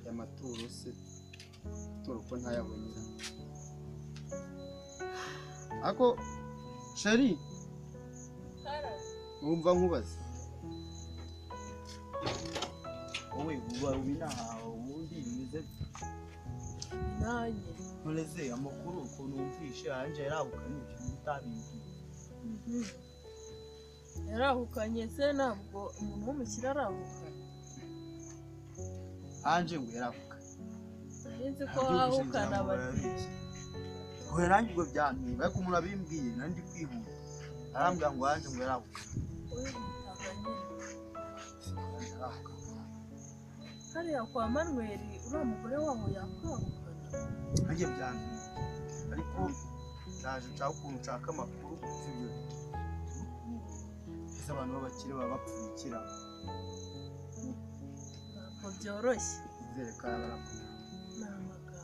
Yamaturo se turuko ntayabonyera ako sheri umva nkubaze wowe uba ubinaha ubundi bimeze nanjye noleze amakuru ukuntu umvishe anje yarahukanye utabimbwiye yarahukanye se ntabwo umuntu w'umukire arahukanye anje ngo yarahukanye sinzi ko ahukana abagizi oya nanjye ubwo byantwiba ariko umuntu abimbwiye nandi kwihuta arambwira ngo anje ngo yarahukanye hariya kwa Manuel uriya mugore waho yakwahukana nanjye byantwiba ariko naje nshaka ukuntu nshaka amakuru sibyo ese abantu b'abakire baba bapfukira ntabwo byoroshye zerekana barakora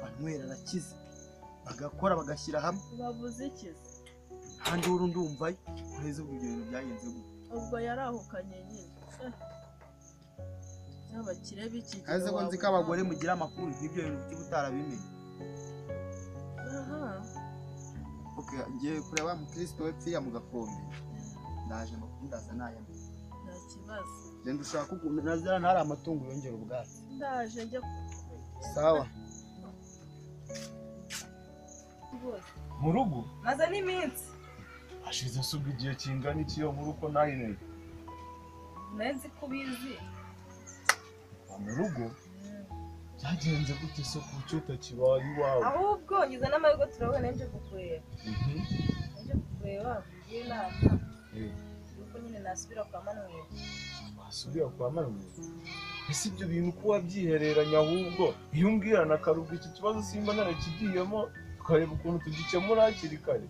Manuel arakize bagakora bagashyira hamwe bavuze ikize handi uru ndumva neza ubwo ibyo bintu byagenze gute ubwo yarahukanye nyine n'abakire b'iki gihe aze ko nzi ko abagore mugira amakuru nk'ibyo bintu by'utarabimenye okay ngiye kureba mukristo wepfiriya mu gakombe ndaje makuru ndaza nayamenye nta kibazo genda ushaka nazira ntari amatungo yongera ubwatsi ndaje njye sawa mu rugo maze n'iminsi hashize subwa igihe kingana iki yo muri uko nayine nzi kubizi mu rugo byagenze gute se ku cyota kibaye iwawe ahubwo ngize n'amahirwe turabona nje kukureba nje kukureba ngiye inama yuko nyine nasubira kwa Manuel wasubira kwa Manuel ese ibyo bintu ko wabyihereranya ahubwo iyo umbwirana akarugo iki kibazo simba narakigiyemo tukareba ukuntu tugikemura hakiri kare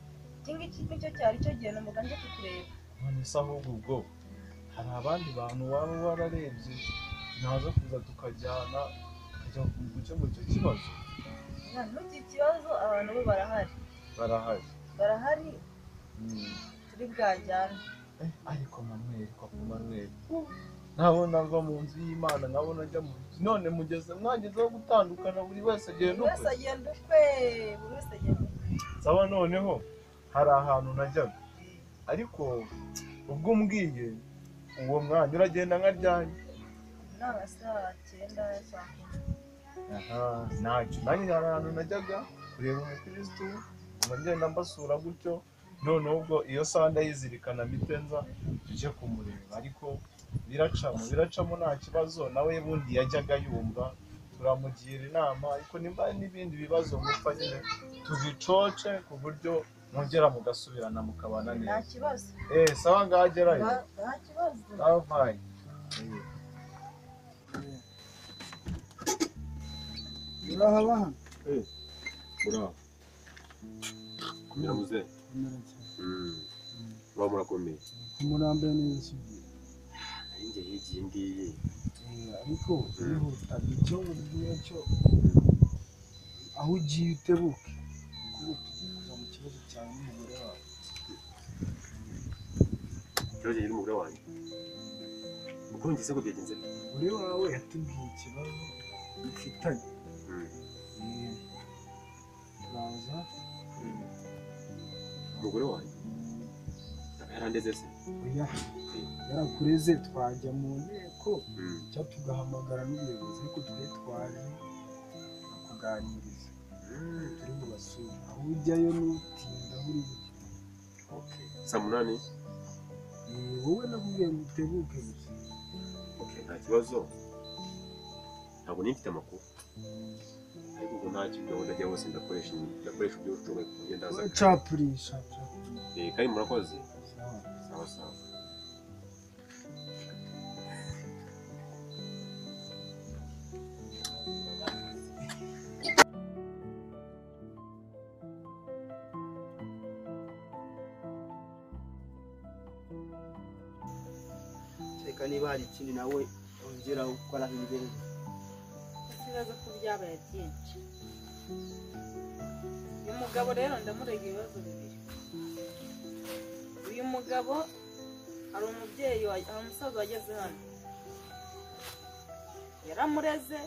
iki nicyo cyari cyo gihe n'umuga nje kukureba none se ahubwo ubwo hari abandi bantu waba wararebye naza kuza tukajyana tukajya gukemura icyo kibazo n'iki kibazo abantu bo barahari turi bwajyana ariko Manuel nabona ngo mu nzu y'Imana nabona ajya mu none mwagezeho gutandukana buri wese agenda ukwe saba noneho hari ahantu najyaga ariko ubwo umbwiye uwo mwanya uragenda nkaryanye saa 9 ntacyo nanjye hari ahantu najyaga kureba umukristo ngenda mbasura gutyo noneho ubwo iyo saa ndayizirikana mbitenza tujye kumureba ariko biracamo nta kibazo nawe bundi yajyaga yumva turamugira inama ariko nimba n'ibindi bibazo mupfa nyine tubicoce ku buryo mwongera mugasubirana mukabana neza nta kibazo sawa ngagerayo nta kibazo bye uraha uraho kumira muze murakomeye umurambe neza nanjye higiye ngiye ariko wihuta icyo ubwiye cyo aho ugiye utebuke kuza mu kibazo cyawe n'umugore wawe ikibazo nyine umugore wanjye uko ngize ko byagenze umugore wawe yatubwiye ikibazo bifitanye turaza umugore wanjye yarandeze se oya yarakureze twajya mu nteko cyangwa tugahamagara n'ubuyobozi ariko twe twaje kuganiriza turi mu basura aho ujyayo n'utinda buri saa 8 wowe nakubwiye ngo utebuke gusa nta kibazo ntabwo nifite amakuru ariko ubwo nta kintu gahunda ajya hose ndakoresha ibyo ushoboye kugenda aza capurisha kandi murakoze sawa reka niba hari ikindi nawe wongera gukora ibintu ikibazo ko byabaye byinshi uyu mugabo rero ndamurega ibibazo bibiri mugabo hari umubyeyi hari umusaza wageze hano yaramureze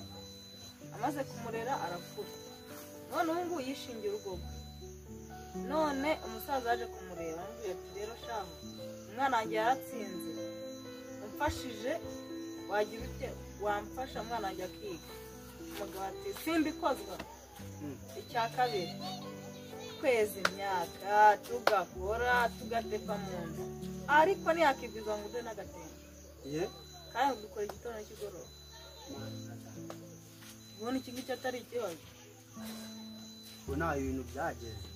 amaze kumurera arakura none ubu ngubu yishingiye urugo rwe none umusaza yaje kumureba amubwira ati rero shahu umwana wanjye yaratsinze umfashije wagira ute wamfasha umwana wanjye akiga umugabo ati simbikozwa icya kabiri kweza imyaka tugakora tugatepa mu nzu ariko ntiyakibwizwa ngo ude n'agatenge kandi dukora igitondo cy'igoroba ubona iki ngiki atari ikibazo ubu nta ibintu byageze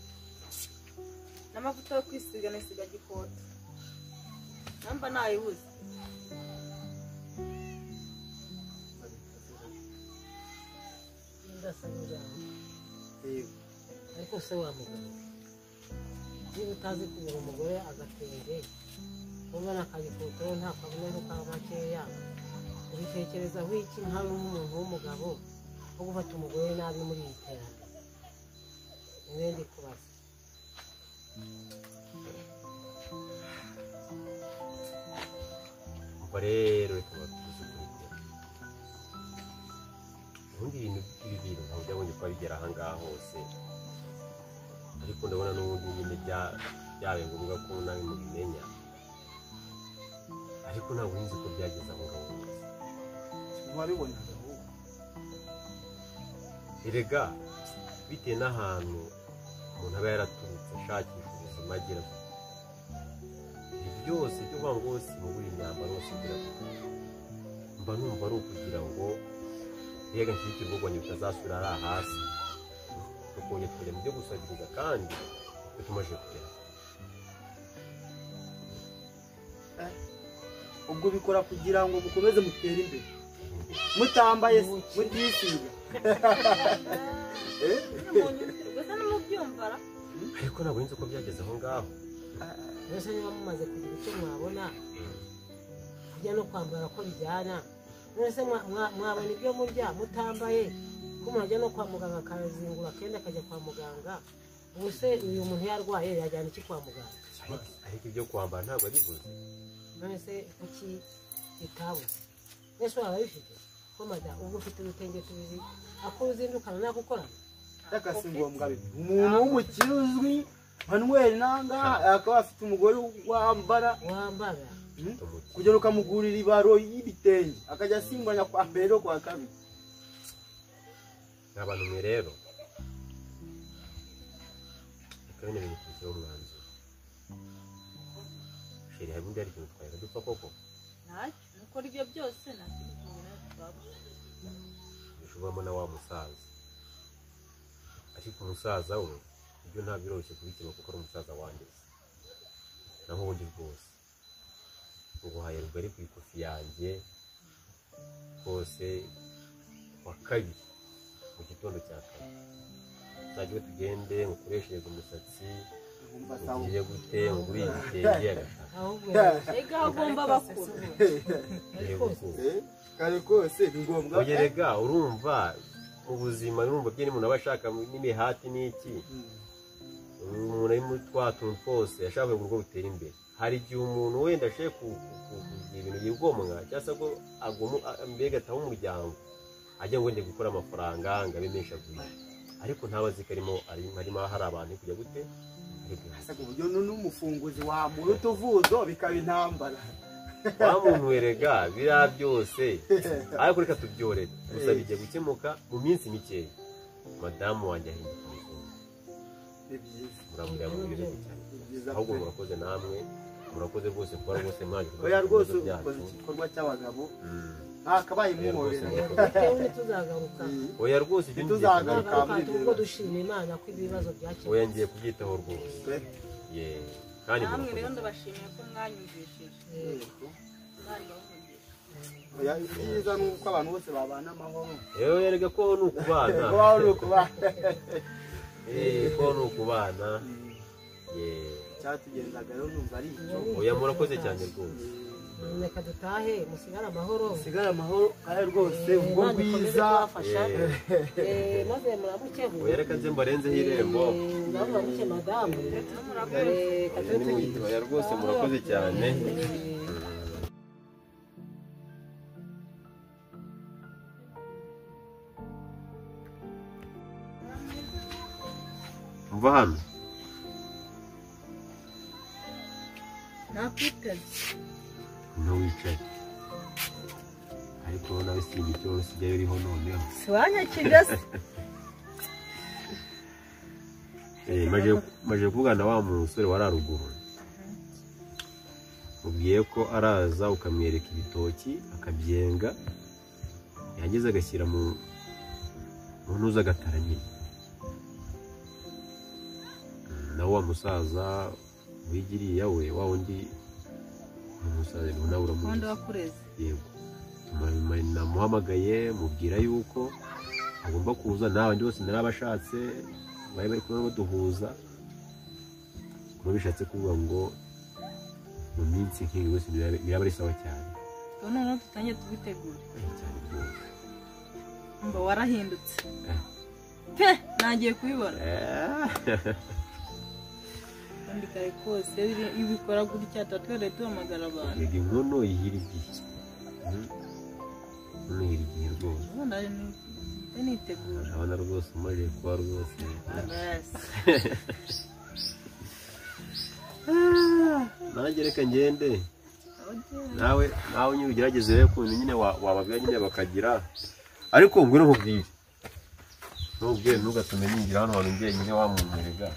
n'amavuta yo kwisiga nisiga gikota namba nayibuze ariko se wa mugabo niba utazi kugura umugore agatenge ubona akagikotoro nta kabone ka makeya ubitekerezaho iki nkawe nk'umuntu w'umugabo wo gufata umugore nabi muri iri terambere ibindi kubaza ubwo rero reka batuze kurikira ubundi ibi bintu ntabwo byabonye kuba bigera aha ngaha hose ariko ndabona n'ubundi nyine byabaye ngombwa ko nawe mubimenya ariko ntabwo nzi ko byageze aho ngaho hose ntiwabibonaga ahubwo erega bitewe n'ahantu umuntu aba yaraturutse ashakisha ubuzima agira ibi byose byo kuvuga ngo simubura imyambaro yose ugira mba numva ari ukugira ngo mbega nshyigikire urwanya bitazasubira ari hasi tukongera tukajya mu byo gusabiriza kandi tumaze kugera ubwo bikora kugira ngo mukomeze mutere imbere mutambaye mutisiga gusa n'umubyumvara ariko ntabwo nzi ko byageze aho ngaho mbese niba mumaze kugira icyo mwabona kujya no kwambara ko bijyana mwese mwabona ibyo murya mutambaye ko mwajya no kwa muganga akazingura akenda akajya kwa muganga ubu se uyu muntu yarwaye yajyana iki kwa muganga ariko ibyo kwambara ntabwo abivuze none se kuki bitabuze mbese waba bifite ko madamu ubwo ufite udutenge tubiri akora uzindukana nagukorana reka si ngombwa bibi umuntu w'umukire uzwi Manuel nangaha akaba afite umugore wambara kugera ukamugurira ibaro y'ibitenge akajya asimbanya kwa mbere no kwa kabiri n'abantu mwe rero reka bino bintu tubishyiraho umwanzuro sheri hari ubundi hari ikintu twahera dupfa koko ntacyo nukora ibyo byose nta kintu tubona twapfa bishoboramo na wa musaza ariko umusaza we ibyo nta biroroshye kubikema kuko ari umusaza wanjye naho ubundi bwose nguhaye rugari ku ikofi yanjye rwose wa kabiri mu gitondo cya kare uzajya tugende ngukoreshereze umusatsi ugire gute nguri igitenge agashaka ega agomba bakuru kare kose ni ngombwa ogerega urumva ubuzima urumva bye n'umuntu aba ashaka n'imihati n'iki umuntu ari muri twa tuntu twose yashaka ngo urugo rutere imbere hari igihe umuntu wenda ashoboye kugira ibintu yigomwa cyangwa se ko mbega ataha umuryango ajya ngo wende gukora amafaranga ngo abe menshi aguye ariko ntabazi ko harimo hari abantu kujya gute asa ku buryo n'umufunguzi wamura utuvuzo bikaba intambara wa muntu werega biriya byose ariko reka tubyorere gusa bigiye gukemuka mu minsi mikeya madamu wanjye ahinduka umuzungu muramurira mu birego cyane ahubwo murakoze namwe murakoze rwose kuba rwose mwaje oya rwose ukoze igikorwa cy'abagabo ntakabaye muhorera oya rwose ibyo tuzagaruka ubwo dushima Imana ko ibibazo byakemuka oya ngiye kubyitaho rwose kandi namwe rero ndabashimiye ko mwanyumvishije oya ibyiza ni uko abantu bose babana amahoro yewe yerega ko ni ukubana kubaho ni ukubana ko ni ukubana cyatugendaga rero numva ari icyo oya murakoze cyane rwose reka dutahe musigare amahoro sigara amahoro kandi rwose ubwo bwiza maze muramuke wereka nze mbarenzeho irembo muramuke madamu oya rwose murakoze cyane mva hano nakwiteze no wicaye ariko nawe simba icyo usigaye uriho noneho siwanyakirya se maje kuvugana wa musore wari aruguru mubwiye ko araza ukamwereka ibitoki akabyenga yageze agashyira mu ntuza agatara nyine nawe wa musaza wigiriya we wa wundi umusaza nawe uramuzi wandi wakureze yego namuhamagaye mubwira yuko agomba kuza n'abandi bose narabashatse bari bari kumwe baduhuza kuba bishatse kuvuga ngo mu minsi nk'iyi yose biraba ari sawa cyane noneho dutangiye tubitegura cyane rwose mba warahindutse pe nagiye kubibona kandi kare kose iyo ubikora gutya tuba duhamagara abantu yego inkono yihira igihe inkono yihira igihe rwose nitegura urabona rwose umaze kuba rwose nanjye reka ngende nawe nyine ugerageze rero ukuntu nyine wababwira nyine bakagira ariko ngwino nkubwire ntugatume ningira hano hantu ngiye nyine wamunterega